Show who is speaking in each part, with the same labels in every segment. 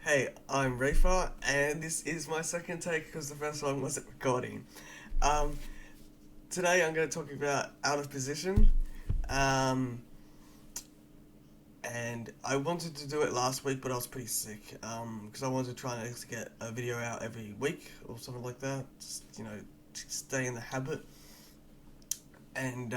Speaker 1: Hey, I'm Rafa, and this is my second take because the first one wasn't recording. Um, Today I'm going to talk about Out of Position, um, and I wanted to do it last week, but I was pretty sick because I wanted to try and get a video out every week or something like that, just to stay in the habit, and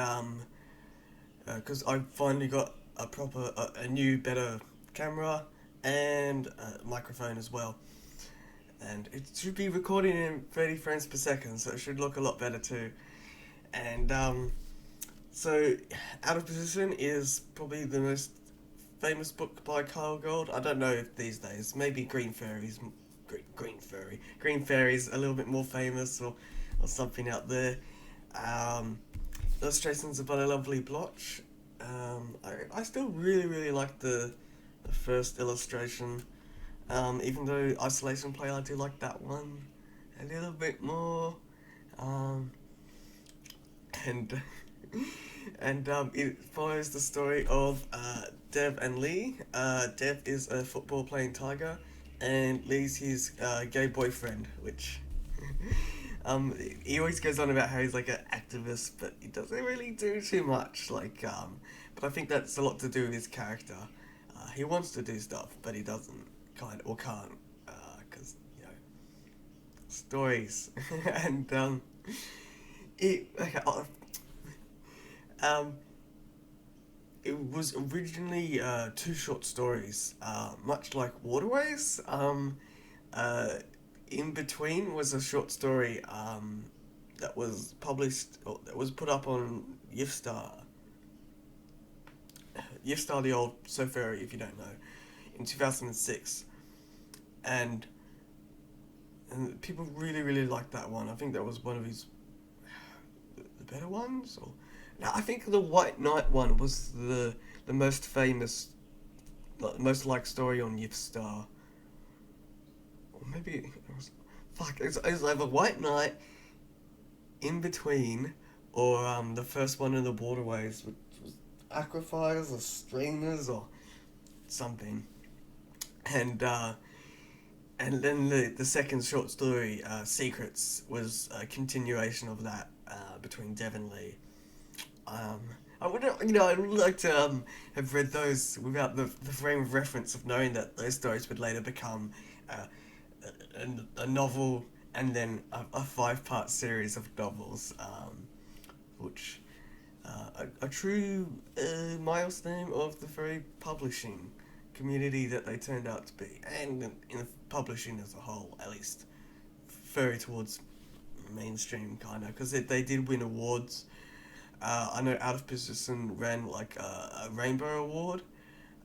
Speaker 1: because I finally got a new, better camera and a microphone as well. And it should be recording in 30 frames per second, so it should look a lot better too. And so, Out of Position is probably the most famous book by Kyell. I don't know if these days, maybe Green Fairy's a little bit more famous, or something out there. Um, Illustrations by a lovely blotch. I still really like the first illustration. Even though Isolation Play, I do like that one a little bit more. Um, and it follows the story of Dev and Lee. Dev is a football playing tiger, and Lee's his gay boyfriend, which he always goes on about how he's like an activist, but he doesn't really do too much. But I think that's a lot to do with his character. He wants to do stuff, but he doesn't, kind or can't, because stories. And it um it was originally two short stories, much like Waterways. Uh, in between was a short story that was published, or that was put up on Yifstar, the old So Furry, if you don't know, in 2006, and people really liked that one. I think that was one of his the better ones. Or now I think the White Knight one was the most famous, most liked story on Yipstar. Or maybe it was, it's either White Knight, In Between, or the first one in the Waterways, which was Aquifers or Streamers or something. And and then the second short story, Secrets, was a continuation of that, between Dev and Lee. Um, I would, I would like to have read those without the frame of reference of knowing that those stories would later become uh, a novel, and then a 5-part series of novels, which a true milestone of the furry publishing community that they turned out to be, and in publishing as a whole, at least furry towards mainstream kind of, because they did win awards. I know Out of Position ran like a Rainbow Award,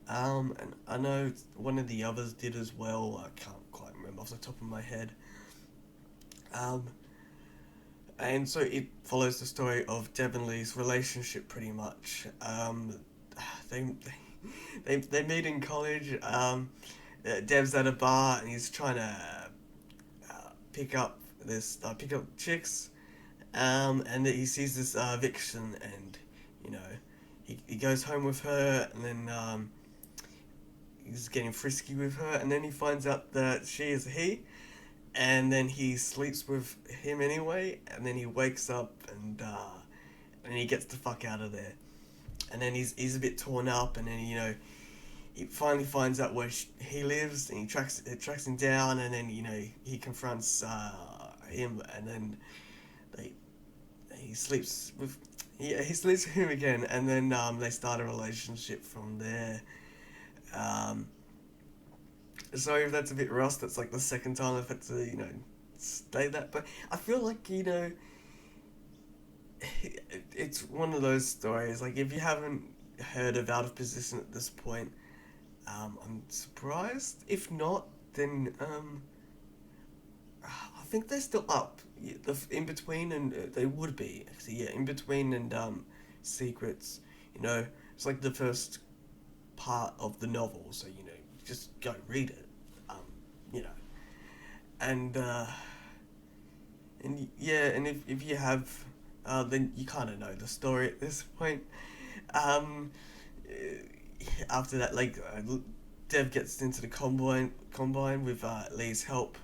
Speaker 1: and I know one of the others did as well. I can't quite remember off the top of my head. Um, and so it follows the story of Deb and Lee's relationship pretty much. They, they meet in college. Deb's at a bar and he's trying to pick up chicks. And then he sees this Vixen, and you know he goes home with her, and then he's getting frisky with her, and then he finds out that she is he, and then he sleeps with him anyway, and then he wakes up, and he gets the fuck out of there, and then he's a bit torn up, and then he finally finds out where he lives, and it tracks him down, and then he confronts him, and then they he sleeps with he sleeps with him again, and then they start a relationship from there. Um, Sorry if that's a bit rust. That's like the second time I've had to say that, but I feel like it's one of those stories. Like, if you haven't heard of Out of Position at this point, I'm surprised. If not, then I think they're still up. The In Between, and they would be actually, yeah. In Between and Secrets, it's like the first part of the novel, so just go read it. Um, you know, and yeah, and if you have, then you kind of know the story at this point. Um, After that, like, Dev gets into the combine with Lee's help,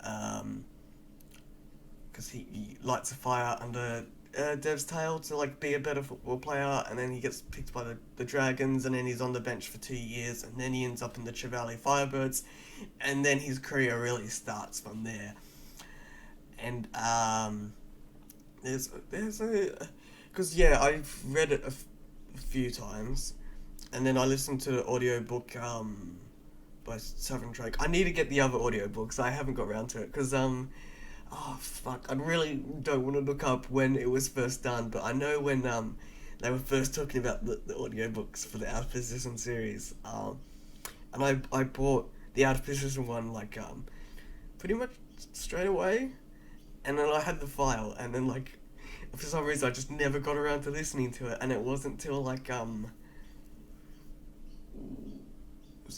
Speaker 1: um, because he lights a fire under Dev's tail to like be a better football player, and then he gets picked by the Dragons, and then he's on the bench for 2 years, and then he ends up in the Chevalier Firebirds, and then his career really starts from there. And there's a because yeah, I've read it a few times, and then I listened to the audiobook by Savin Drake. I need to get the other audiobooks. I haven't got around to it because oh fuck, I really don't want to look up when it was first done, but I know when they were first talking about the audiobooks for the Out of Position series. And I bought the Out of Position one like pretty much straight away, and then I had the file, and then like for some reason I just never got around to listening to it, and it wasn't till like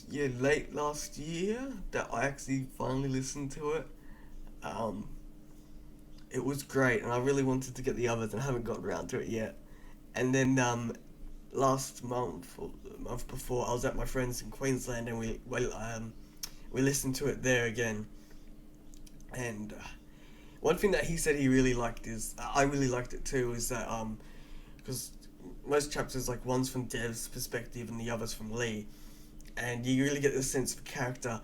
Speaker 1: yeah, late last year that I actually finally listened to it. Um, it was great, and I really wanted to get the others, and I haven't got around to it yet. And then last month or the month before, I was at my friend's in Queensland, and we listened to it there again. And one thing that he said he really liked is I really liked it too. Is that because most chapters like one's from Dev's perspective and the other's from Lee, and you really get this sense of character.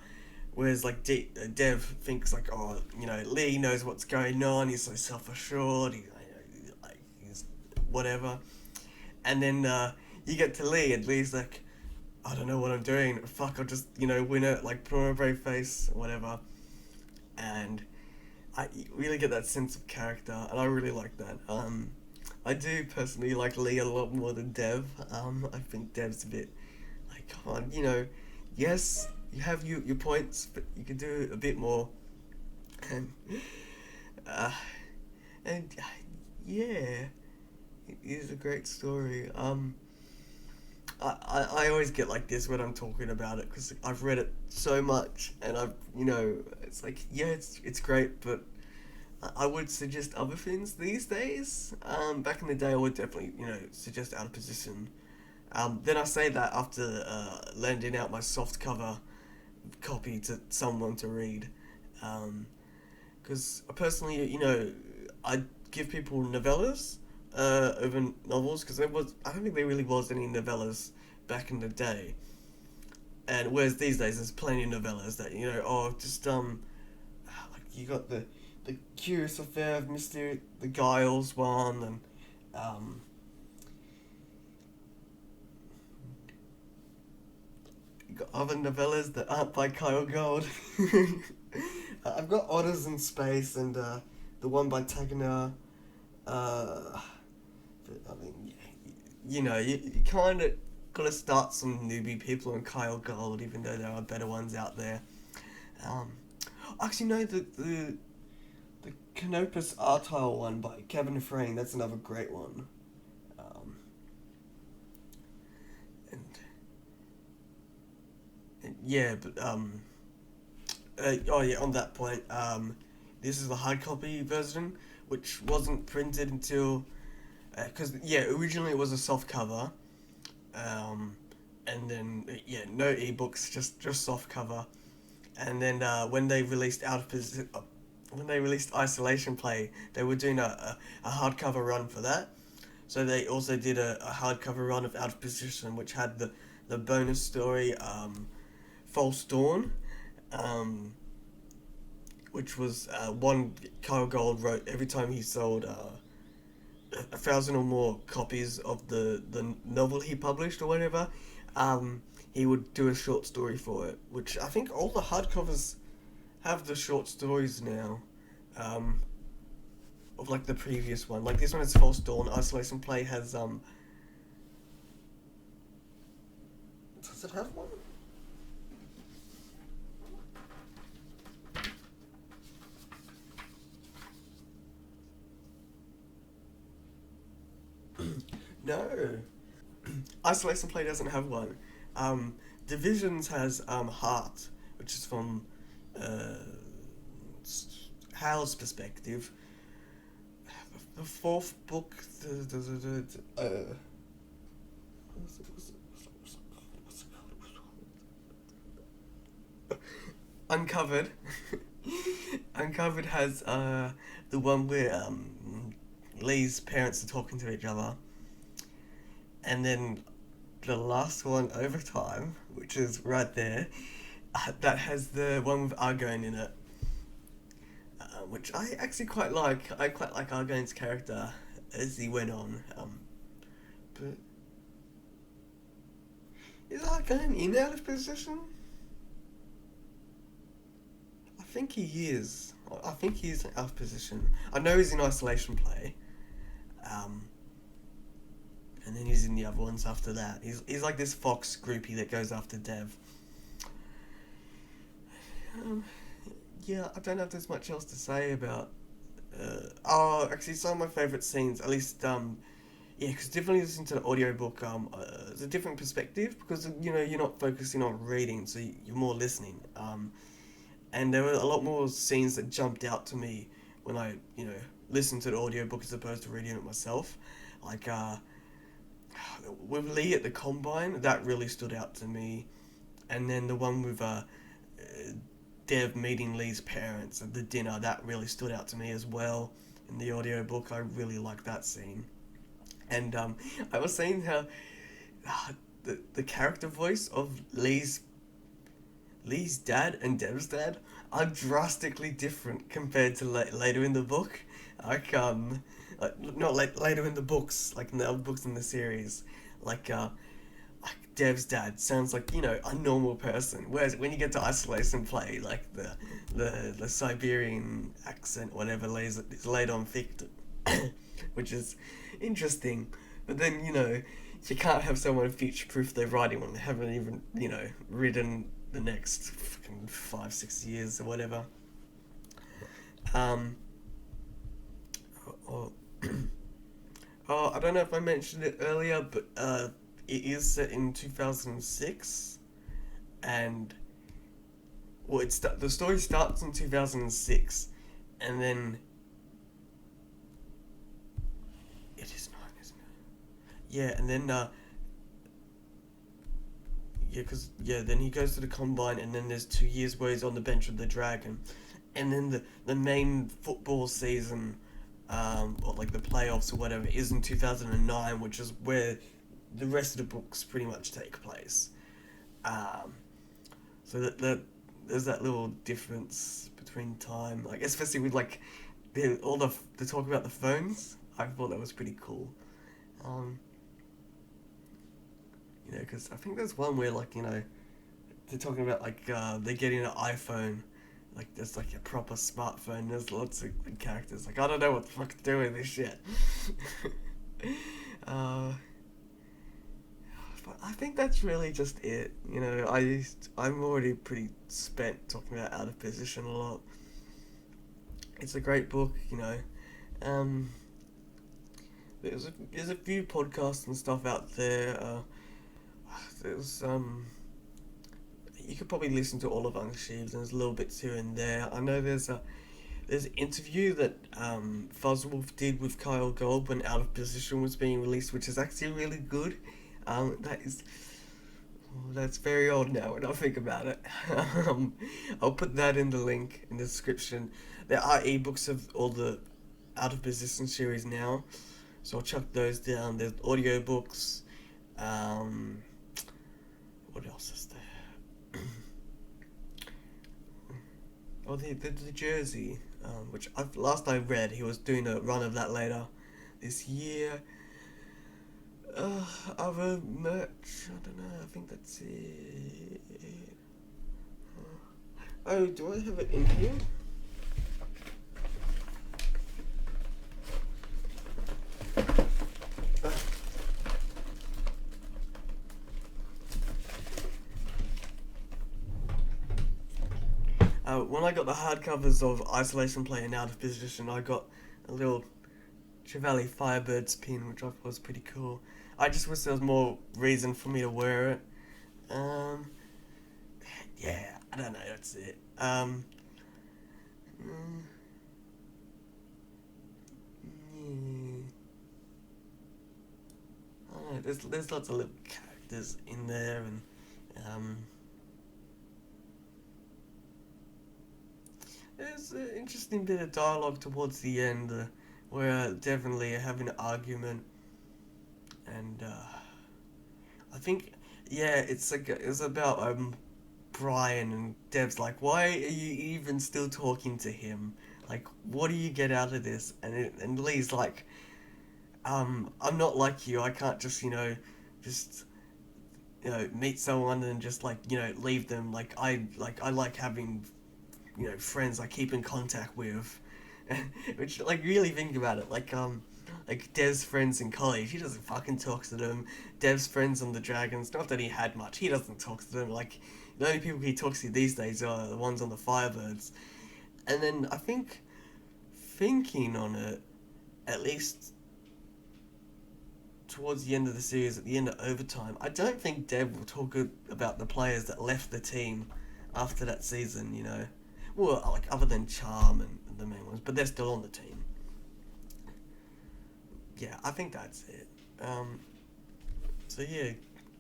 Speaker 1: Whereas like Dev thinks like, oh, you know, Lee knows what's going on. He's so self-assured. He's whatever. And then you get to Lee, and Lee's like, I don't know what I'm doing. Fuck, I'll just, you know, win it. Like, put on a brave face, whatever. And I really get that sense of character, and I really like that. I do personally like Lee a lot more than Dev. I think Dev's a bit like, come on, you know, yes, you have your points, but you can do a bit more. And uh, and yeah, it is a great story. I always get like this when I'm talking about it because I've read it so much, and I've, you know, it's like, yeah, it's great, but I would suggest other things these days. Back in the day, I would definitely, you know, suggest Out of Position. Then I say that after lending out my soft cover copy to someone to read. Because personally, you know, I give people novellas over novels because I don't think there really was any novellas back in the day. And whereas these days there's plenty of novellas that, you know, oh, just like you got the Curious Affair of Mystery, the Giles one, and you got other novellas that aren't by Kyell Gold. I've got Otters in Space and the one by Tagana. I mean, you know, you kind of gotta start some newbie people on Kyell Gold, even though there are better ones out there. Um, Actually, no, the Canopus Artile one by Kevin Frayne, that's another great one. Um, and, and yeah, but oh yeah, on that point, this is the hard copy version, which wasn't printed until because yeah, originally it was a soft cover, um, and then yeah, no ebooks, just soft cover, and then when they released Isolation Play, they were doing a hardcover run for that. So they also did a hardcover run of Out of Position, which had the bonus story, False Dawn, um, which was one Kyle Gold wrote every time he sold 1,000 or more copies of the novel he published or whatever. He would do a short story for it, which I think all the hardcovers have the short stories now, of like the previous one. Like this one is False Dawn. Isolation Play has does it have one? No. Isolation Play doesn't have one. Divisions has Heart, which is from uh, Hal's perspective. The fourth book, what's it called? Uncovered. Uncovered has the one where Lee's parents are talking to each other, and then the last one, Overtime, which is right there, that has the one with Argone in it, which I actually quite like. I quite like Argone's character as he went on. But is Argone in out of position? I think he is. I think he is out of position. I know he's in isolation play. Um, and then he's in the other ones after that. He's like this Fox groupie that goes after Dev. Um, yeah, I don't know if there's much else to say about. Actually, some of my favourite scenes, at least, yeah, because definitely listening to the audiobook, it's a different perspective because you're not focusing on reading, so you're more listening. And there were a lot more scenes that jumped out to me when I listened to the audiobook as opposed to reading it myself. Like with Lee at the Combine, that really stood out to me. And then the one with Dev meeting Lee's parents at the dinner, that really stood out to me as well in the audiobook. I really liked that scene. And I was saying how the character voice of Lee's dad and Dev's dad are drastically different compared to later in the book. Not later in the books, like in the other books in the series. Like Dev's dad sounds like a normal person, whereas when you get to isolation play, like the Siberian accent, whatever, is laid on thick, which is interesting. But then you can't have someone future proof their writing when they haven't even written the next fucking 5-6 years or whatever. Um. Oh, oh, I don't know if I mentioned it earlier, but it is set in 2006, and the story starts in 2006, and then it is not, isn't it? Yeah, and then then he goes to the combine, and then there's 2 years where he's on the bench of the Dragon, and then the main football season, or like the playoffs or whatever, is in 2009, which is where the rest of the books pretty much take place. Um, so that there's that little difference between time, like especially with like the talk about the phones. I thought that was pretty cool. Um, because I think there's one where they're talking about they're getting an iPhone, like there's like a proper smartphone. There's lots of characters. Like I don't know what the fuck to do with this shit. uh, but I think that's really just it. I'm already pretty spent talking about Out of Position a lot. It's a great book. Um, there's a few podcasts and stuff out there. There's you could probably listen to all of Unsheathed, and there's little bits here and there. I know there's an interview that Fuzzwolf did with Kyell when Out of Position was being released, which is actually really good. That's very old now when I think about it. I'll put that in the link in the description. There are ebooks of all the Out of Position series now, so I'll chuck those down. There's audiobooks. What else is there? Oh, the jersey, which last I read, he was doing a run of that later this year. Other merch, I don't know, I think that's it. Oh, do I have it in here? When I got the hardcovers of Isolation Play and Out of Position, I got a little Chevalier Firebirds pin, which I thought was pretty cool. I just wish there was more reason for me to wear it. Yeah, I don't know, that's it. Yeah. I don't know, there's lots of little characters in there, and There's an interesting bit of dialogue towards the end where definitely having an argument, and I think yeah, it's about Brian and Dev's like, why are you even still talking to him? Like, what do you get out of this? And Lee's like, I'm not like you. I can't just just meet someone and just like leave them. I like having friends I keep in contact with, which like really think about it like Dev's friends in college, he doesn't fucking talk to them. Dev's friends on the Dragons, not that he had much, he doesn't talk to them. Like the only people he talks to these days are the ones on the Firebirds. And then I think thinking on it, at least towards the end of the series, at the end of overtime, I don't think Dev will talk about the players that left the team after that season. Well, like other than Charm and the main ones, but they're still on the team. Yeah, I think that's it. So yeah,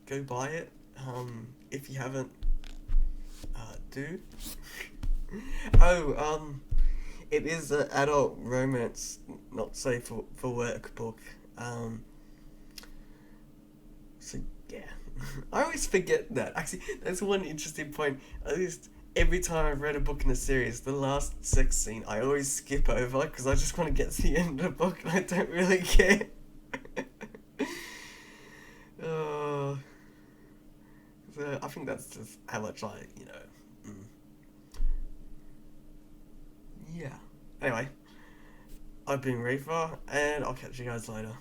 Speaker 1: go buy it. If you haven't, do. Oh, it is an adult romance, not safe for work book. So yeah, I always forget that. Actually, that's one interesting point. At least every time I've read a book in a series, the last sex scene I always skip over because I just want to get to the end of the book and I don't really care. uh, so I think that's just how much mm, yeah. Anyway, I've been Reefer, and I'll catch you guys later.